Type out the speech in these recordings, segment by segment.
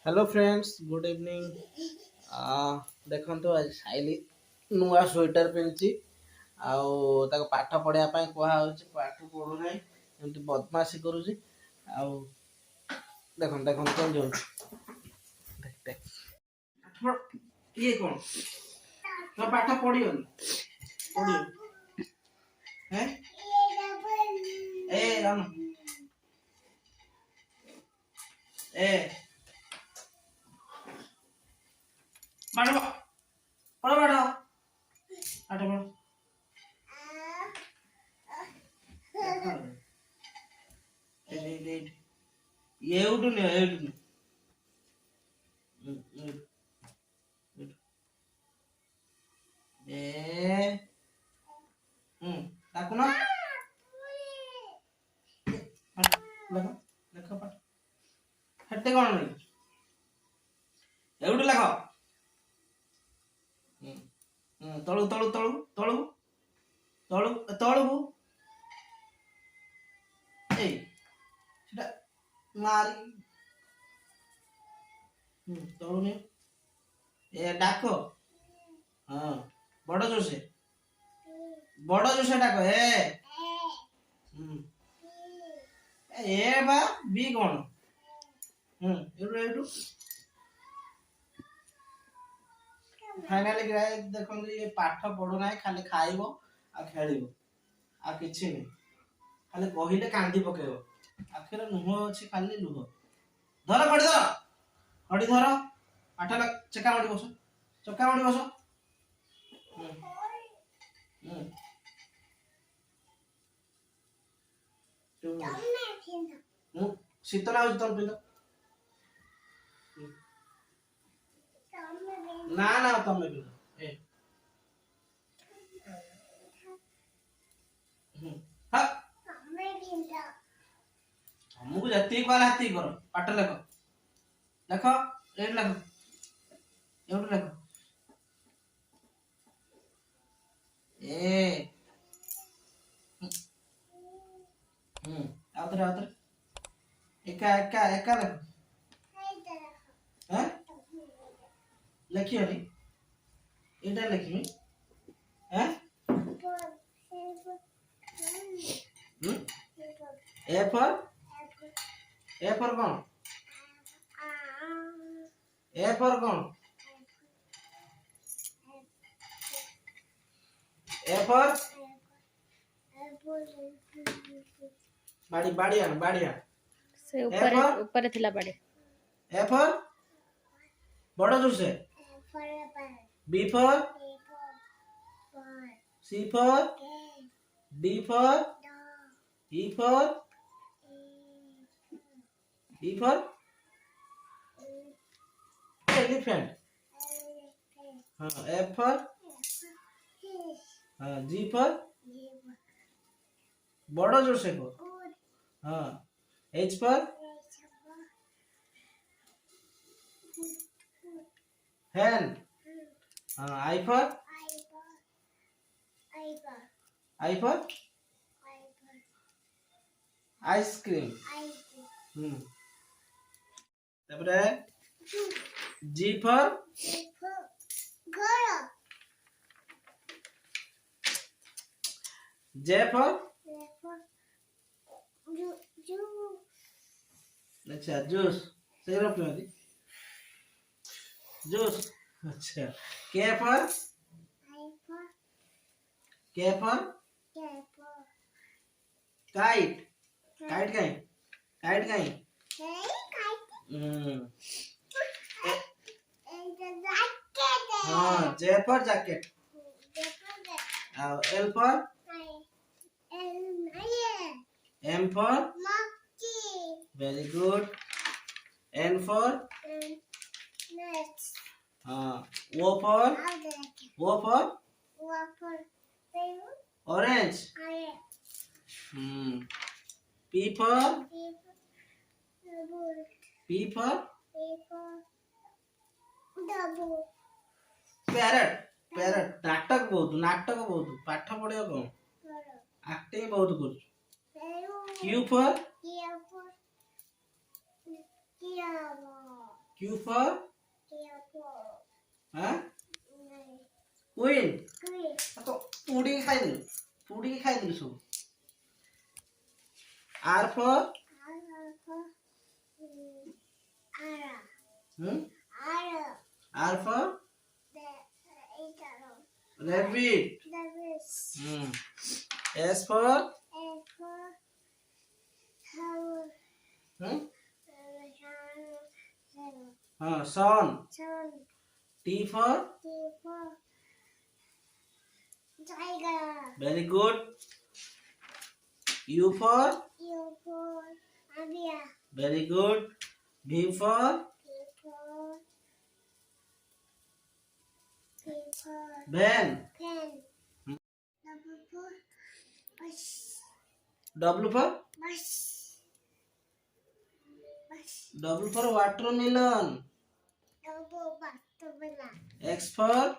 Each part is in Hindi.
Hello friends good evening. देखो आज शाइली नुआ स्वेटर पिंधि पाठ पढ़ाया कहुच पाठ पढ़ू ना एमती बदमाशी करुच्ची देख देख चेंज हो ये कौन तो पाठ पढ़ियोनी पढ़ियो हैं ए अनु ए पाठ पढ़ पाठ पाठ पढ़ ये उठुनी ताकू ना लेख पाठ हेटे कौन नहीं एवढू लेख तळू तळू तळू तळू तळू तळू ए सेटा मारी तळू ने ए डाको हां बड़ जोसे डाको ए ए बा बी कौन एवढू एवढू फाइनली गाइस देखो ये पाठ पढ़ू ना खाली खाइबो आ खेलिबो आ किछि नै खाली कहिले कांदी पकेबो आखिर नुह अछि खाली लुह धर खड़ी धर पाठ चका मडी बस चका मडी बस शीतल आउछ तम पिलो ना ना तमे पिलो ए हा तमे पिलो हमको जति कहला हती करो पाठ लेख लेख ए लेख एउट लेख ए आउतर एका एका एका लेख हैं लिखियो नी एटा लिखिमी हैं ए फॉर कौन ए फॉर कौन ए फॉर बाड़ी बाड़ी से ऊपर थिला बाड़ी ए फॉर बड़ जोर से B for C for D for E for elephant हाँ एफ फॉर हाँ जी फॉर बड़ जोर से को हाँ एच फॉर हैन हाँ आई फॉर आइसक्रीम तापरे जी फॉर जे फॉर अच्छा जूस सही रख लो जूस अच्छा के फॉर काइट काइट कहीं हाँ J for jacket L for M for very good N for हाँ O for orange P for parrot नाटक बहुत पाठ पढ़ियो कौन एक्टिंग बहुत कर क्यू फॉर Q for हाँ क्वीन तो पूड़ी की खाई दिलु सब R for R for rabbit S for हाँ sun T for very good U for very good V for van W for watermelon X for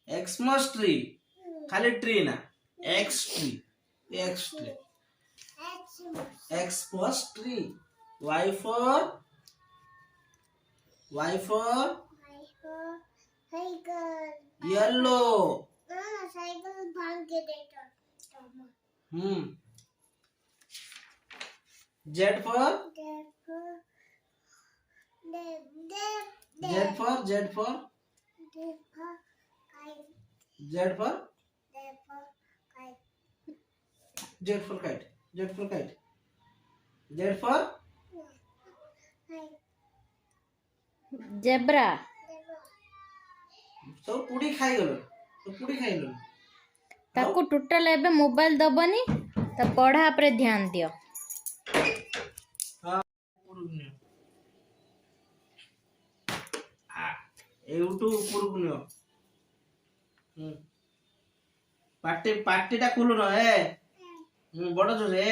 Xmas tree खाली ट्री ना X tree Xmas tree Y for yellow Z for kite Z for zebra सब पूरी खाई गलो ताको टोटल एबे मोबाइल दबनी त पढ़ा पर ध्यान दियो हाँ यूट्यूब पार्टी टा खुलो न ए बड़ जो रे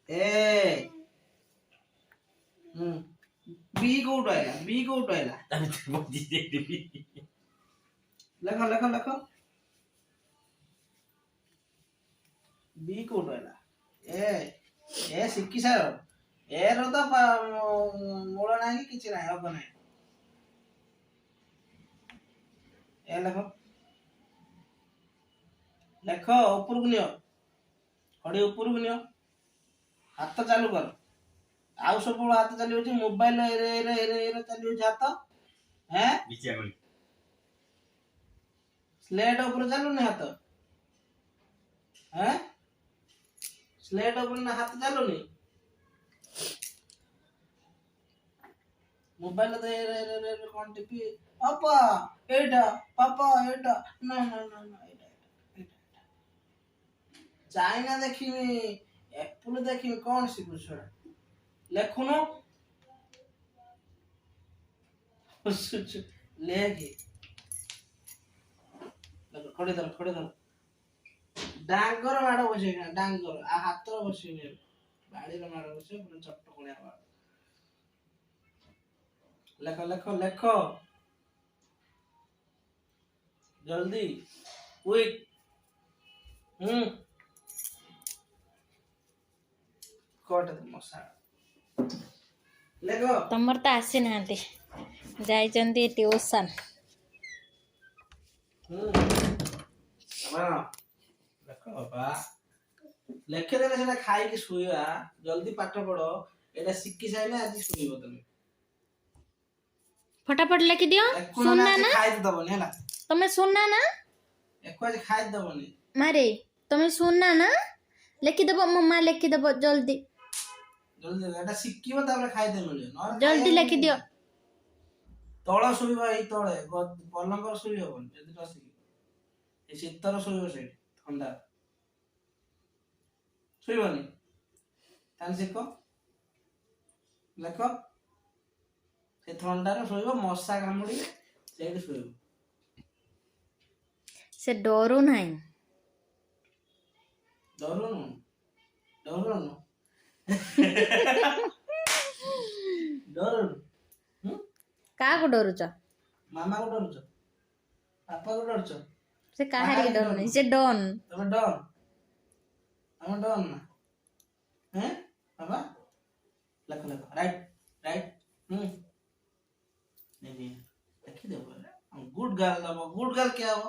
ए बी को उठाइला लेखो बी को उठाइला ए सिक्की सार ए रो तो मूल ना कि किछि ना हबो ना ए लेखो ऊपर को नियो खड़ी ऊपर को नियो हाथ चालू कर आउ सब हाथ चली होची मोबाइल रे चली होची हाथ हैं बिचिया गली स्लेट ऊपर चालू ने हाथ हैं स्लेट ऊपर ना हाथ चालू ने मोबाइल दे रे कोन टिपी पापा एटा ना एटा चाइना देखिमी एप्पल देखिमी कोन सिखु छोड़ा लेखुनो लेगी खड़े धर डांगर माड़ बसे डांगर आ हाथ बसे बाड़ी रे माड़ बसे पुरा चट्ट कोणिया माड़ लेखो जल्दी क्विक कोट मसा लेखो तमर त आसी नांती जाई चंदी ट्यूशन लेखो बाबा लेखे देले सेटा खाई के सुइया जल्दी पाठ पढ़ो एटा सिक्की साइले आज सुइबो तमे फटाफट लिखि दियो सुनना ना खाई दबनी हला तमे सुनना ना एको आज खाई दबनी मारे तमे सुनना ना लिखि दबो मम्मा लिखि दबो जल्दी एटा सिक्कीबो तापर खाई दे मिले न जल्दी लिखि दियो तळ सुइबो एई तळे पलंगर सुइबो जदी टसी ए शीतर सुइबो से ठंडा सुइबोनी तान सिको लेखो से ठंडा रे सुइबो मशा कामुडी सेठी सुइबो से डरू नाही डरुनु डरुनु का को डरुच मामा को डरुच पापा को डरुच से काहारी के डरू नहीं से डन तमे डर हम डन ना हैं बाबा लख लख राइट राइट नहीं नहीं लिखी दे गुड गर्ल क्या हो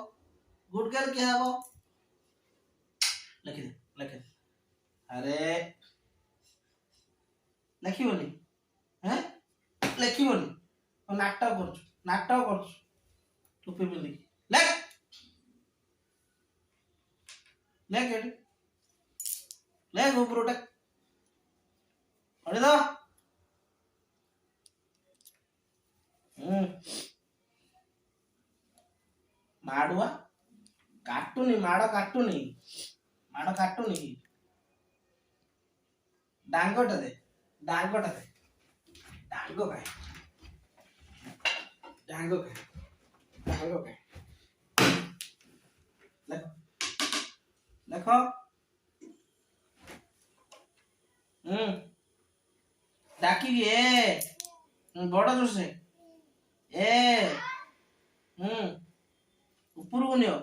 गुड गर्ल क्या हो लिखी दे अरे लिखिबनी हैं लिखिबनी नाटक कर टोपी पिंधि लेख लेख एडी लेख ऊपर उठे पढ़ी दो माडुआ काटुनी माड़ काटुनी डांगोटा दे डांगो काय डांगो काय देखो डाकी ए बड़ जोर से ए ऊपर को नियो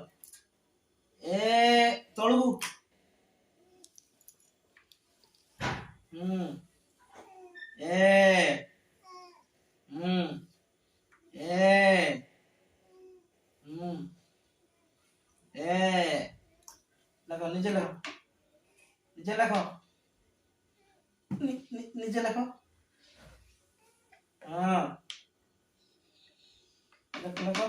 ए तळगु ए ए ए लगो निजे लगो निजे लगो हाँ लगो लगो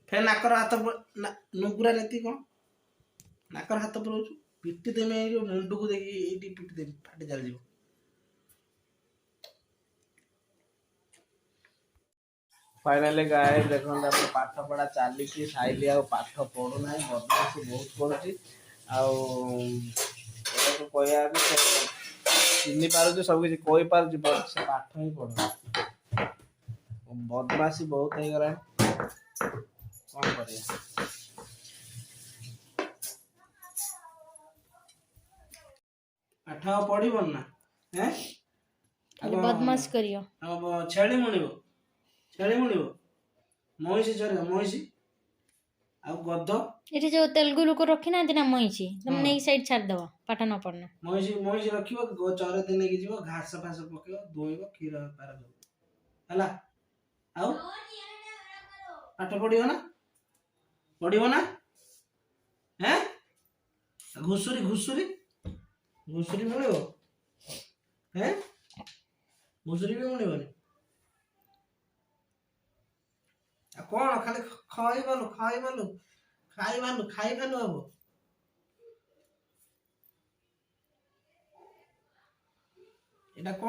फेर नाकर हाथ नुगुरा नीति कौन नाकर हाथ पुराउछु पिटी देमे जो मुंडू को देखि एटी पिटी दे फाटी चल जीव फाइनली गाइस देखो अपन पाठ पढ़ा चली कि साइली आ पाठ पढ़ू ना बदमाशी बहुत करूची आ एटा को कहया भी चिन्नी पारुछु सब किछ कोई पारुछु बट से पाठ ही पढ़ू बदमाशी बहुत हो गला कौन करिया पाठ पढ़िबन ना हैं खाली बदमाश करियो अब छेड़ी मुनिबो महिषी चढ़ महिषी आ गध एठी जो तेलुगु लोक रखी ना ना महिषी तुम नहीं साइड छाड़ दबो पाठ न पढ़ना महिषी रखिबो चरे दिन के जीवो घास फास पकेबो दोइबो क्षीर पार दो हला आउ पाठ पढ़िबो ना हैं घुसुरी मिलिबो हैं घुसुरी भी मिलिबो कौन खाली खाइबालु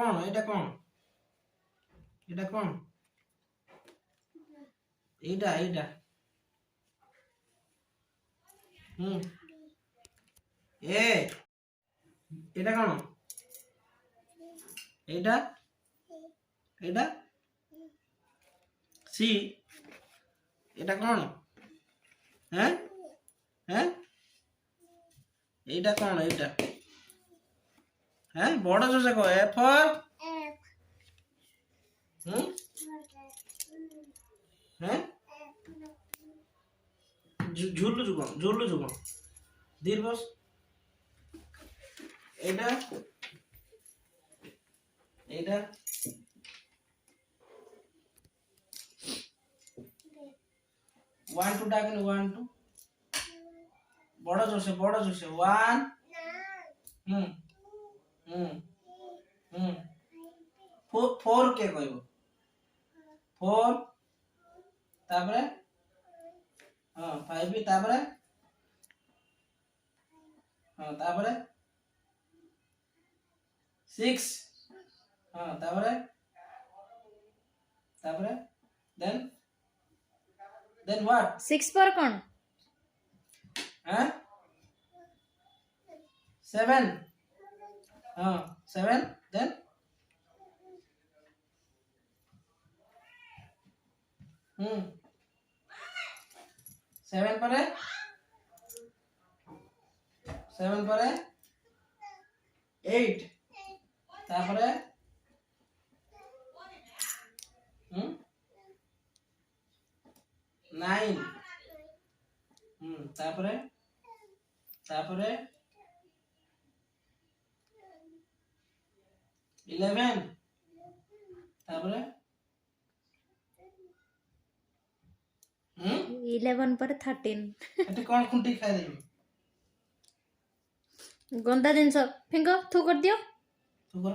हम एटा कौन एटा ए एटा कौन एटा सी एटा कौन हैं एटा कौन हैं बड़ जो से कहो एफ हैं झुल्लु कौन धीर बस एटा 1 2 डाकने 1 2 बड़ जोर से 1 4 के कहबो 4 तापरे हां 5 भी तापरे हां तापरे 6 हां तापरे then what 6 पर कौन हैं 7 हां 7 then 7 पर है 7 ପରେ 8 ତାପରେ 9 ତାପରେ 11 ତାପରେ 11 ପରେ 13 ଏଠି କଣ ଖୁଣ୍ଟି ଖାଇଦେବି ଗନ୍ଦା ଜିନିଷ ଫିଙ୍ଗ ଥୁ କରିଦିଅ ତୁ କର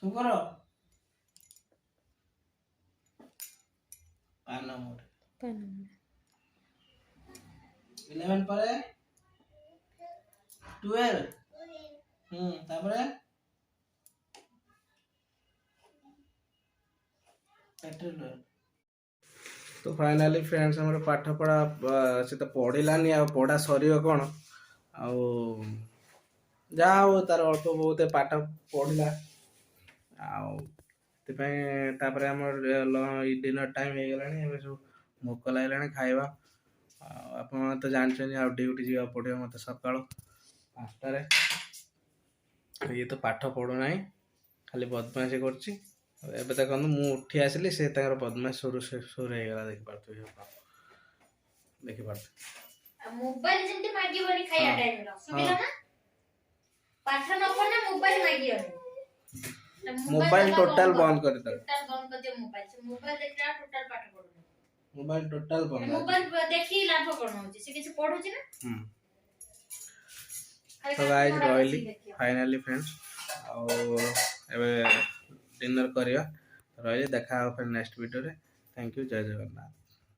ତୁ କର ପାନ ମୋଡ 11 ପରେ 12 ତାପରେ तो फाइनाली फ्रेंड्स हमर पाठ पढ़ा से तो पढ़िलानी आ पढ़ा सरियो कौन आ जा हो तार अल्प बहुत पाठ पढ़ला आपर आम डिनर टाइम हो गला सब भोक लगे खाइबा आप तो जानते आ ड्यूटी जावा पड़ो मत सका 5टारे ये तो पाठ पढ़ुना खाली बदमाशी करछि ଏବେ ଦେଖନ୍ତୁ ମୁଁ ଉଠି ଆସିଲି ସେ ତାଙ୍କର ବଦମାସ ସୁରୁ ହେଇଗଲା ଦେଖିପାରୁଥିବେ ମୋବାଇଲ ଯେମିତି ମାଗିବନି ଖାଇବା ଟାଇମରେ ସୁବିଲା ନା ପାଠ ନ ପଢିଲେ ମୋବାଇଲ ମାଗିବନି मोबाइल टोटल बंद कर दो टोटल बंद कर दियो मोबाइल से मोबाइल देखला टोटल पाठ पढुनी मोबाइल टोटल बंद मोबाइल देखि लाभ कोन होची से किछ पढुची ना तो गाइस रॉयली फाइनली फ्रेंड्स एबे डिनर करिया रॉयली देखा फिर नेक्स्ट वीडियो रे थैंक यू जय जगन्नाथ।